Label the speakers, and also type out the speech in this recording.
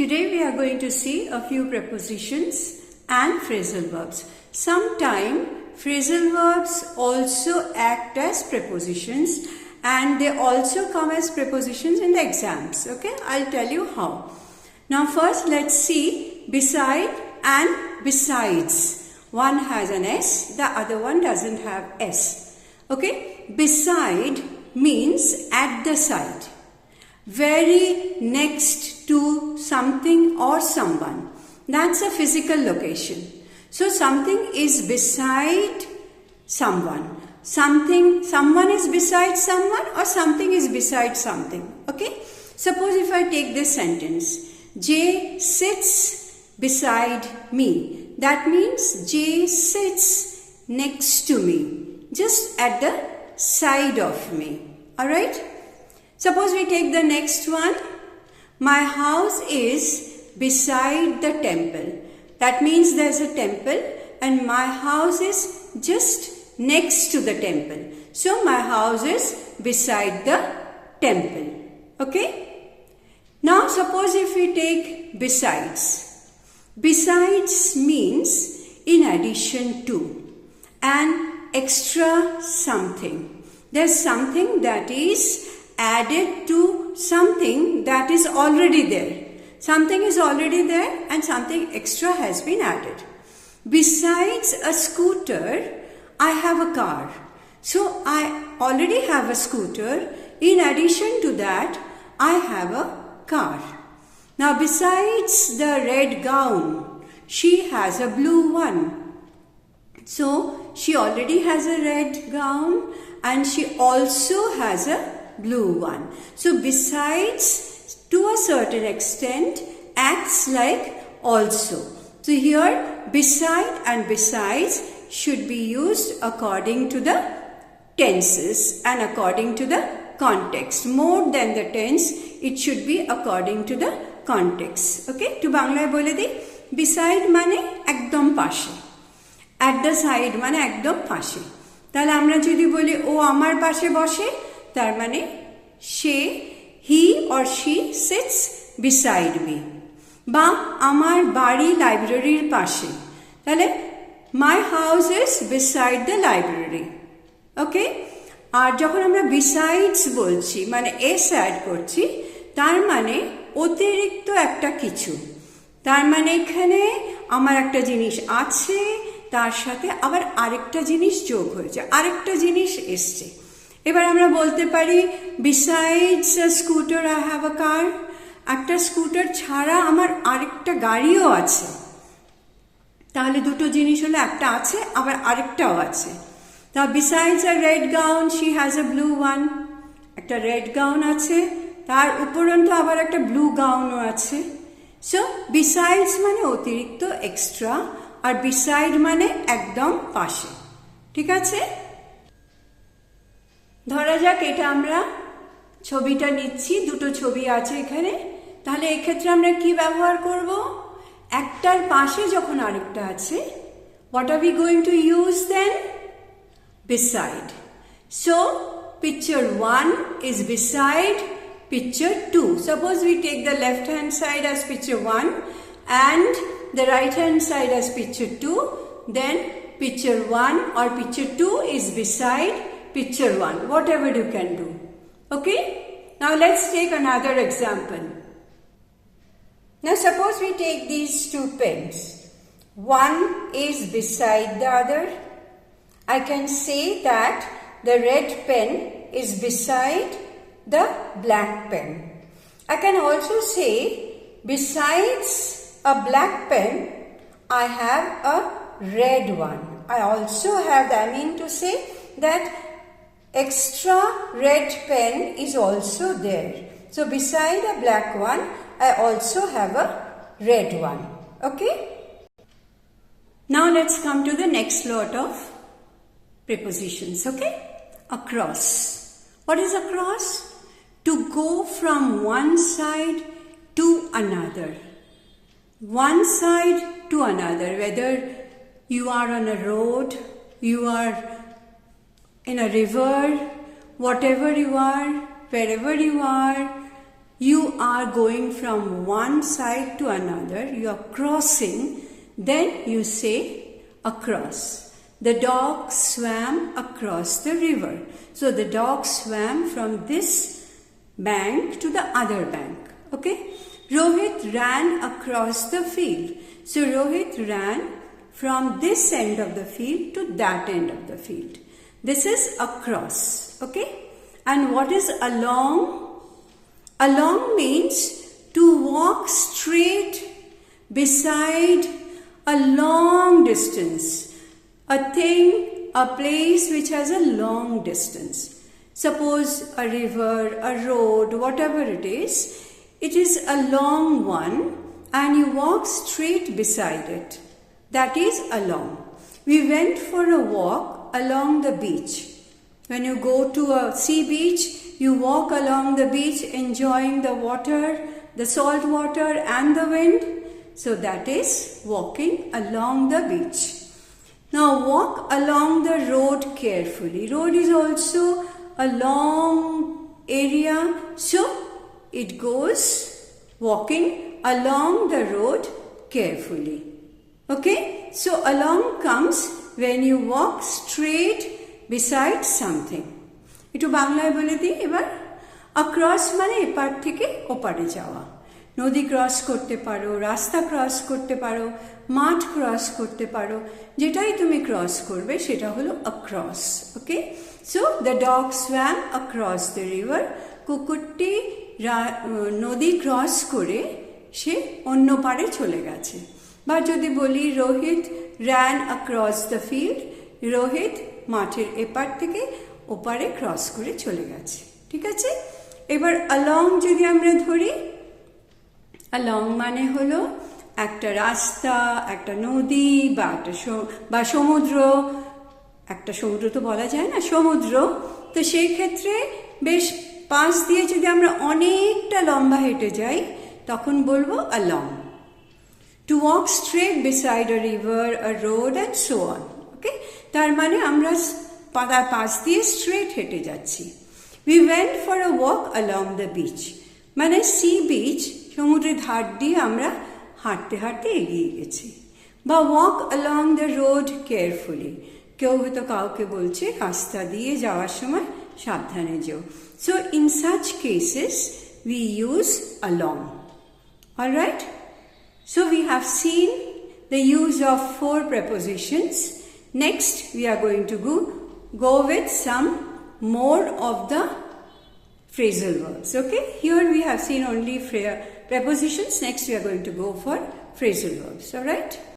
Speaker 1: Today we are going to see a few prepositions and phrasal verbs. Sometimes phrasal verbs also act as prepositions and they also come as prepositions in the exams. Okay, I'll tell you how. Now first let's see beside and besides. One has an S, the other one doesn't have S. Okay, beside means at the side, very next to something or someone. That's a physical location. So something is beside someone. Someone is beside someone or something is beside something. Okay? Suppose if I take this sentence, Jay sits beside me. That means Jay sits next to me, just at the side of me. Alright? Suppose we take the next one. My house is beside the temple. That means there's a temple and my house is just next to the temple. So my house is beside the temple. Okay? Now suppose if we take besides. Besides means in addition to, an extra something. There's something that is added to something that is already there. Something is already there and something extra has been added. Besides a scooter, I have a car. So I already have a scooter. In addition to that, I have a car. Now besides the red gown, she has a blue one. So she already has a red gown and she also has a blue one. So besides, to a certain extent, acts like also. So here beside and besides should be used according to the tenses and according to the context. More than the tense, it should be according to the context. Okay? To Banglaয় বলে দিই, beside মানে একদম পাশে, at the side মানে একদম পাশে। তাহলে আমরা যদি বলি ও আমার পাশে বসে, তার মানে সে, he or she sits beside me. বা আমার বাড়ি লাইব্রেরির পাশে, তাহলে my house is beside the library. ওকে? আর যখন আমরা besides বলছি মানে s অ্যাড করছি, তার মানে অতিরিক্ত একটা কিছু। তার মানে এখানে আমার একটা জিনিস আছে, তার সাথে আবার আরেকটা জিনিস যোগ হয়েছে, আরেকটা জিনিস এসছে। এবার আমরা বলতে পারি besides a scooter I have a car. একটা স্কুটার ছাড়া আমার আরেকটা গাড়িও আছে। তাহলে দুটো জিনিস হলো, একটা আছে আবার আরেকটাও আছে। তা besides a red gown she has a blue one. একটা রেড গাউন আছে, তার উপরন্তু আবার একটা ব্লু গাউনও আছে। সো besides মানে অতিরিক্ত এক্সট্রা আর beside মানে একদম পাশে। ঠিক আছে? ধরা যাক এটা আমরা ছবিটা নিচ্ছি, দুটো ছবি আছে এখানে। তাহলে এক্ষেত্রে আমরা কি ব্যবহার করব? একটার পাশে যখন আরেকটা আছে, what are we going to use then? Beside. So picture 1 is beside picture 2. Suppose we take the left hand side as picture 1 and the right hand side as picture 2, then picture 1 or picture 2 is beside picture 1, whatever you can do. Okay? Now let's take another example. Now suppose we take these two pens. One is beside the other. I can say that the red pen is beside the black pen. I can also say besides a black pen, I have a red one. I also have, I mean to say that extra red pen is also there. So beside a black one, I also have a red one. Okay? Now let's come to the next lot of prepositions. Okay? Across. What is across? To go from one side to another. One side to another. Whether you are on a road, you are in a river, whatever you are, wherever you are, you are going from one side to another, you are crossing, then you say across. The dog swam across the river. So the dog swam from this bank to the other bank. Okay? Rohit ran across the field. So Rohit ran from this end of the field to that end of the field. This is across. Okay? And what is along? Along means to walk straight beside a long distance. A thing, a place which has a long distance. Suppose a river, a road, whatever it is a long one and you walk straight beside it. That is along. We went for a walk along the beach. When you go to a sea beach, you walk along the beach enjoying the water, the salt water and the wind. So that is walking along the beach. Now walk along the road carefully. Road is also a long area. So it goes walking along the road carefully. Okay? So along comes when you walk straight beside something. একটু বাংলায় বলে দিই এবার। across মানে এপার থেকে ওপারে যাওয়া। নদী ক্রস করতে পারো, রাস্তা ক্রস করতে পারো, মাঠ ক্রস করতে পারো, যেটাই তুমি ক্রস করবে সেটা হলো across. Okay? So the dog swam across the river. কুকুরটি নদী ক্রস করে সে অন্য পারে চলে গেছে। বা যদি বলি Rohit ran across the field, Rohit মাঠের এপার থেকে ওপারে ক্রস করে চলে গেছে। ঠিক আছে? এবার along যদি আমরা ধরি, along মানে হলো একটা রাস্তা, একটা নদী বা সমুদ্র, একটা সমুদ্র তো বলা যায় না, সমুদ্র। তো সেই ক্ষেত্রে বেশ পাশ দিয়ে যদি আমরা অনেকটা লম্বা হেঁটে যাই তখন বলবো along. To walk straight beside a river, a road and so on. Okay? তার মানে আমরা তার পাশ দিয়ে straight হেঁটে যাচ্ছি। We went for a walk along the beach. মানে sea beach, সমুদ্রের ধার দিয়ে আমরা হাঁটতে হাঁটতে এগিয়ে গেছি। বা walk along the road carefully. কেউ হয়তো কাউকে বলছে রাস্তা দিয়ে যাওয়ার সময় সাবধানে যেও। So in such cases we use along. Alright? So we have seen the use of 4 prepositions. Next we are going to go with some more of the phrasal verbs. Okay? Here we have seen only prepositions. Next we are going to go for phrasal verbs. Alright?